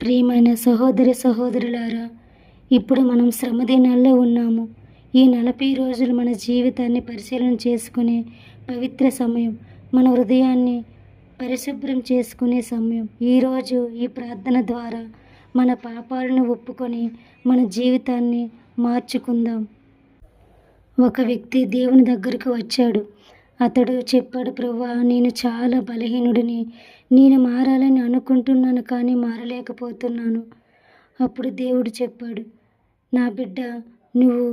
ప్రియమైన సహోదరి సహోదరులారా, ఇప్పుడు మనం శ్రమ దినాల్లో ఉన్నాము. ఈ 40 రోజులు మన జీవితాన్ని పరిశీలన చేసుకునే పవిత్ర సమయం, మన హృదయాన్ని పరిశుభ్రం చేసుకునే సమయం. ఈరోజు ఈ ప్రార్థన ద్వారా మన పాపాలను ఒప్పుకొని మన జీవితాన్ని మార్చుకుందాం. ఒక వ్యక్తి దేవుని దగ్గరకు వచ్చాడు. అతడు చెప్పాడు, ప్రభువా, నేను చాలా బలహీనుడిని. నేను మారాలని అనుకుంటున్నాను, కానీ మారలేకపోతున్నాను. అప్పుడు దేవుడు చెప్పాడు, నా బిడ్డ, నువ్వు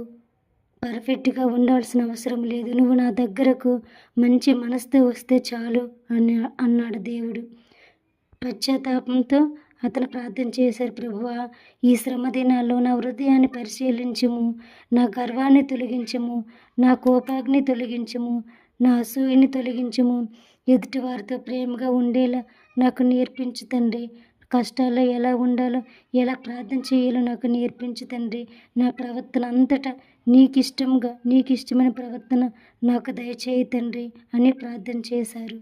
పర్ఫెక్ట్గా ఉండాల్సిన అవసరం లేదు. నువ్వు నా దగ్గరకు మంచి మనసుతో వస్తే చాలు అన్నాడు దేవుడు. పశ్చాత్తాపంతో అతను ప్రార్థన చేశారు, ప్రభువా, ఈ శ్రమ దినాల్లో నా హృదయాన్ని పరిశీలించుము, నా గర్వాన్ని తొలగించుము, నా కోపాగ్ని తొలగించుము, నా అసూయని తొలగించుము, ఎదుటివారితో ప్రేమగా ఉండేలా నాకు నేర్పించు తండ్రి. కష్టాల్లో ఎలా ఉండాలో, ఎలా ప్రార్థన చేయాలో నాకు నేర్పించు తండ్రి. నా ప్రవర్తన అంతటా నీకు ఇష్టమైన ప్రవర్తన నాకు దయచేయి తండ్రి అని ప్రార్థన చేశారు.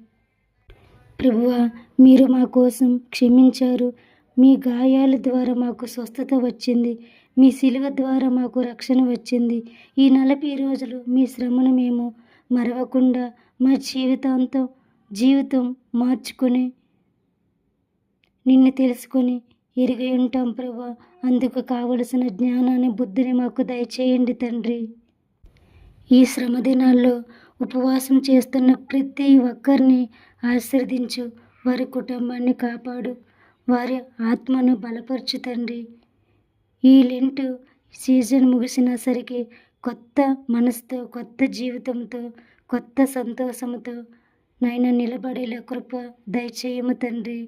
ప్రభువా, మీరు మా కోసం క్షమించారు. మీ గాయాల ద్వారా మాకు స్వస్థత వచ్చింది. మీ శిలువ ద్వారా మాకు రక్షణ వచ్చింది. ఈ 40 రోజులు మీ శ్రమను మేము మరవకుండా మా జీవితం మార్చుకొని నిన్ను తెలుసుకొని ఎరిగి ఉంటాం ప్రభువా. అందుకు కావలసిన జ్ఞానాన్ని, బుద్ధిని మాకు దయచేయండి తండ్రి. ఈ శ్రమ దినాల్లో ఉపవాసం చేస్తున్న ప్రతి ఒక్కరిని ఆశీర్వదించు, వారి కుటుంబాన్ని కాపాడు, వారి ఆత్మను బలపరచు తండ్రి. ఈ లెంట్ సీజన్ ముగిసిన సరికి కొత్త మనసుతో, కొత్త జీవితంతో, కొత్త సంతోషంతో నాయన నిలబడేలా కృప దయచేయము తండ్రి.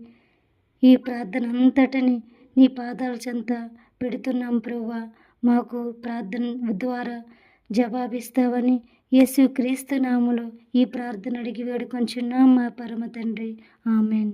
ఈ ప్రార్థన అంతటిని నీ పాదాల చెంత పెడుతున్నాం ప్రభువా. మాకు ప్రార్థన ద్వారా జవాబిస్తావని యేసుక్రీస్తు నామములో ఈ ప్రార్థన అడిగి వేడుకొంచున్నాం మా పరమ తండ్రి. ఆమెన్.